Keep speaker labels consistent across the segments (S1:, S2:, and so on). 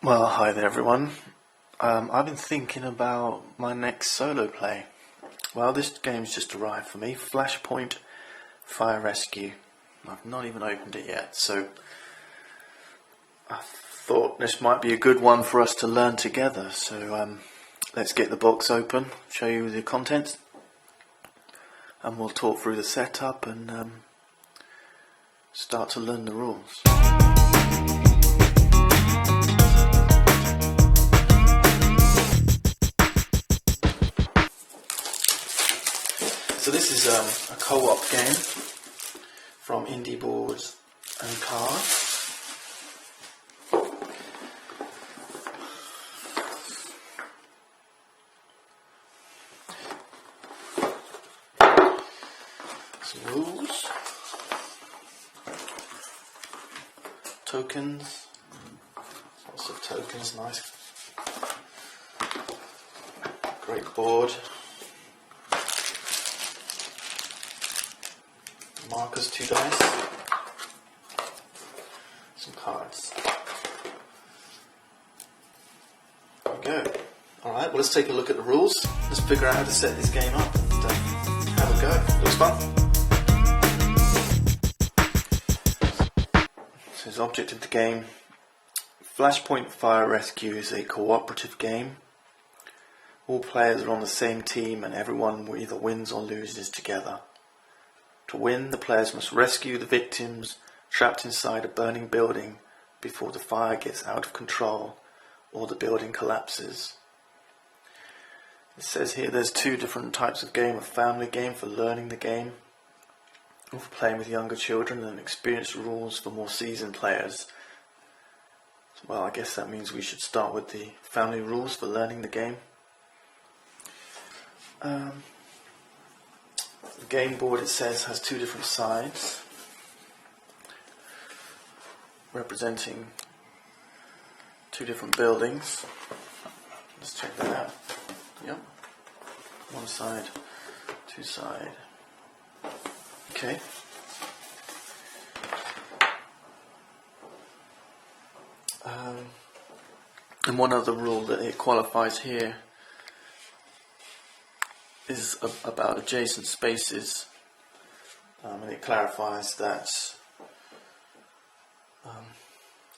S1: Well, hi there everyone. I've been thinking about my next solo play. Well, this game's just arrived for me, Flashpoint Fire Rescue. I've not even opened it yet, so I thought this might be a good one for us to learn together. So let's get the box open, show you the contents, and we'll talk through the setup and start to learn the rules. So this is a co-op game from Indie Boards and Cards. Some rules, tokens, lots of tokens, nice, great board. Markers, 2 dice, some cards. There we go. Alright, well, let's take a look at the rules. Let's figure out how to set this game up and have a go. Looks fun. So the object of the game, Flashpoint Fire Rescue is a cooperative game. All players are on the same team and everyone either wins or loses together. To win, the players must rescue the victims trapped inside a burning building before the fire gets out of control or the building collapses. It says here there's 2 different types of game: a family game for learning the game, or for playing with younger children, and experienced rules for more seasoned players. Well, I guess that means we should start with the family rules for learning the game. The game board, it says, has 2 different sides representing 2 different buildings. Let's check that out. Yep. 1 side, 2 side. Okay. And one other rule that it qualifies here is about adjacent spaces, and it clarifies that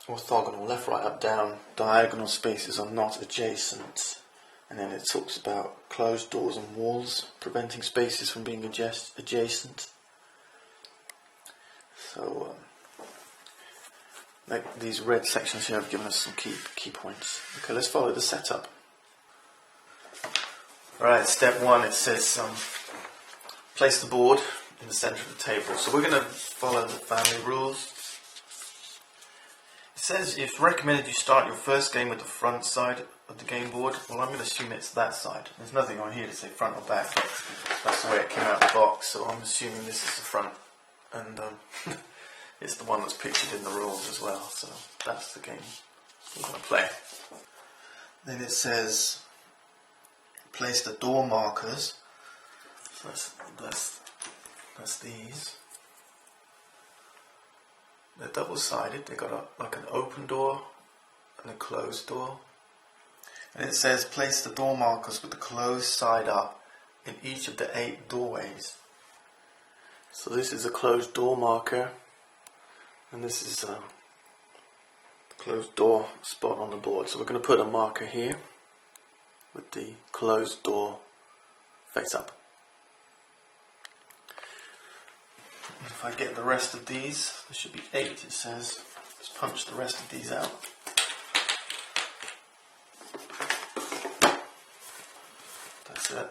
S1: orthogonal, left, right, up, down, diagonal spaces are not adjacent. And then it talks about closed doors and walls preventing spaces from being adjacent. So like these red sections here have given us some key points. Okay, let's follow the setup. Alright, step 1, it says place the board in the centre of the table. So we're going to follow the family rules. It says it's recommended you start your first game with the front side of the game board. Well, I'm going to assume it's that side. There's nothing on here to say front or back. That's the way it came out of the box, so I'm assuming this is the front. And it's the one that's pictured in the rules as well, so that's the game we're going to play. Then it says place the door markers. So that's these. They're double-sided. They've got like an open door and a closed door. And it says place the door markers with the closed side up in each of the 8 doorways. So this is a closed door marker, and this is the closed door spot on the board. So we're going to put a marker here with the closed door face up. If I get the rest of these, there should be 8, it says. Let's punch the rest of these out. That's it.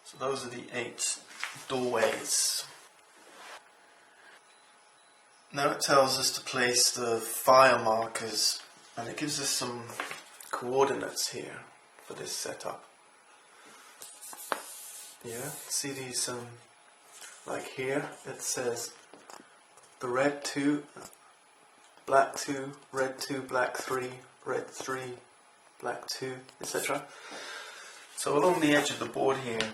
S1: So those are the 8 doorways. Now it tells us to place the fire markers, and it gives us some coordinates here for this setup. Yeah, see these, like here it says the red 2, black 2, red 2, black 3, red 3, black 2, etc. So along the edge of the board here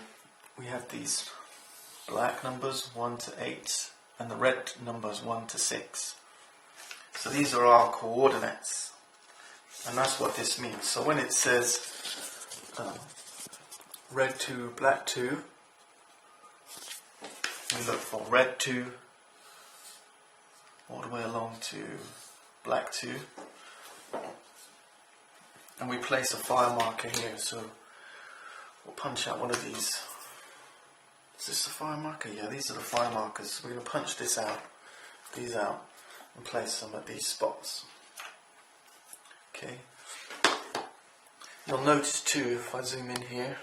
S1: we have these black numbers 1 to 8 and the red numbers 1 to 6. So these are our coordinates. And that's what this means. So when it says red 2, black 2, we look for red 2 all the way along to black 2, and we place a fire marker here. So we'll punch out one of these. Is this the fire marker? Yeah, these are the fire markers. We're going to punch these out, and place them at these spots. Okay. You'll notice too, if I zoom in here,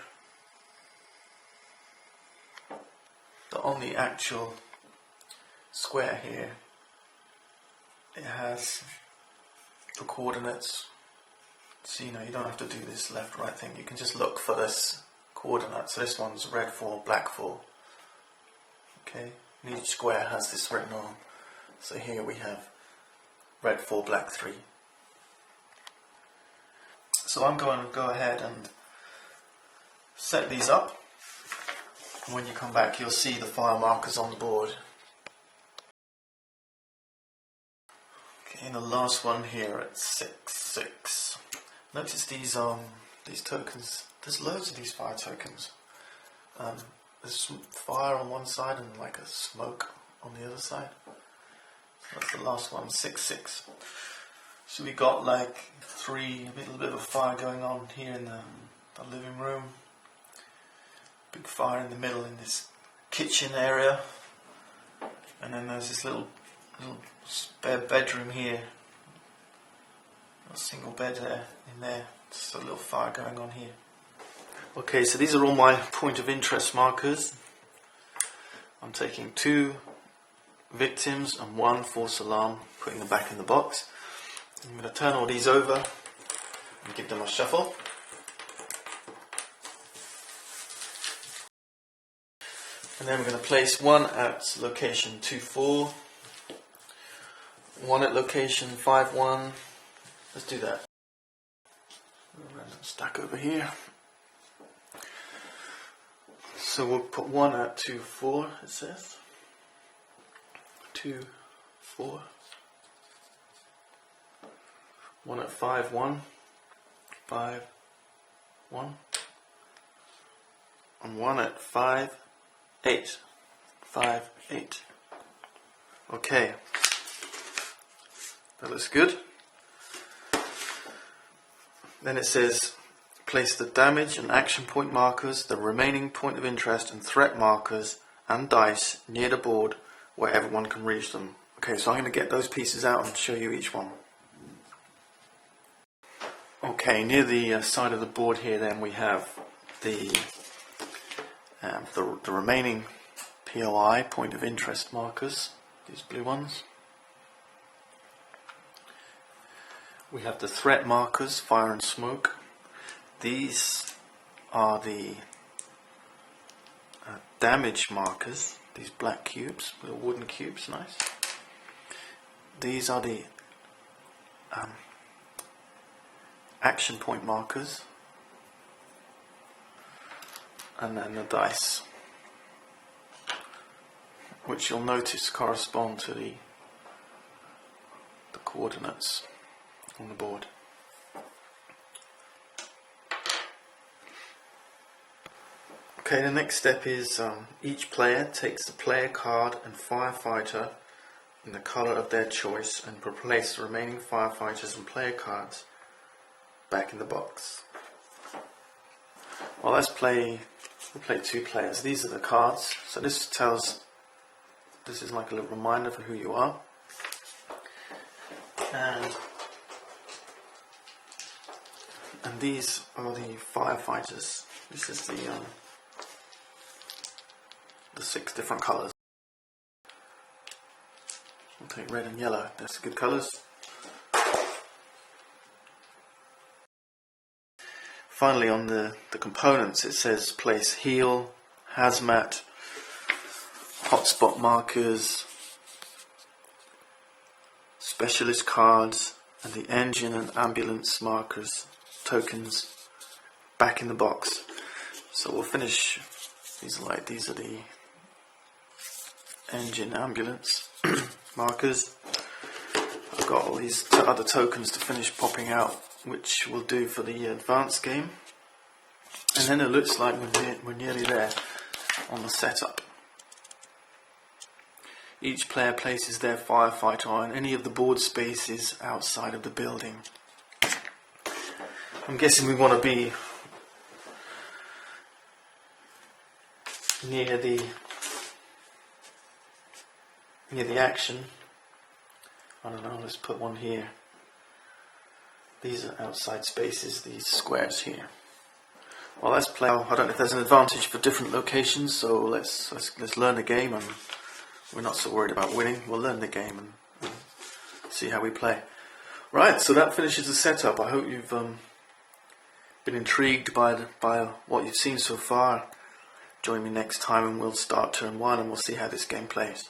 S1: that on the actual square here, it has the coordinates. So you don't have to do this left right thing. You can just look for this coordinate. So this one's red 4, black 4. Okay, and each square has this written on. So here we have red 4, black 3. So I'm going to go ahead and set these up. And when you come back, you'll see the fire markers on the board. Okay, and the last one here at 6, 6. Notice these tokens. There's loads of these fire tokens. There's fire on one side and like a smoke on the other side. So that's the last one, 6, 6. So we got like a little bit of fire going on here in the living room. Big fire in the middle in this kitchen area. And then there's this little spare bedroom here. A single bed there, in there. Just a little fire going on here. Okay, so these are all my point of interest markers. I'm taking 2 victims and 1 false alarm, putting them back in the box. I'm going to turn all these over and give them a shuffle. And then we're going to place 1 at location 2-4, 1 at location 5-1. Let's do that. Random stack over here. So we'll put 1 at 2-4, it says. 2, 4. 1 at 5-1. 5, 1. And 1 at 5, 8. 5, 8. Okay. That looks good. Then it says, place the damage and action point markers, the remaining point of interest and threat markers and dice near the board where everyone can reach them. Okay, so I'm going to get those pieces out and show you each one. Okay, near the side of the board here then we have the remaining POI, point of interest markers, these blue ones. We have the threat markers, fire and smoke. These are the damage markers, these black cubes, little wooden cubes, nice. These are the action point markers, and then the dice, which you'll notice correspond to the coordinates on the board. Okay, the next step is each player takes the player card and firefighter in the colour of their choice and place the remaining firefighters and player cards back in the box. Well, we'll play 2 players. These are the cards. So this is like a little reminder for who you are. And these are the firefighters. This is the 6 different colours. We'll take red and yellow. That's good colours. Finally, on the components, it says place heal, hazmat, hotspot markers, specialist cards, and the engine and ambulance markers, tokens, back in the box. So we'll finish. These are the engine, ambulance markers. I've got all these other tokens to finish popping out which we'll do for the advanced game. And then it looks like we're nearly there on the setup. Each player places their firefighter on any of the board spaces outside of the building. I'm guessing we want to be near the action. I don't know, let's put one here. These are outside spaces, these squares here. Well, let's play. I don't know if there's an advantage for different locations, so let's learn the game, and we're not so worried about winning. We'll learn the game and see how we play. Right, so that finishes the setup. I hope you've been intrigued by what you've seen so far. Join me next time and we'll start turn 1 and we'll see how this game plays.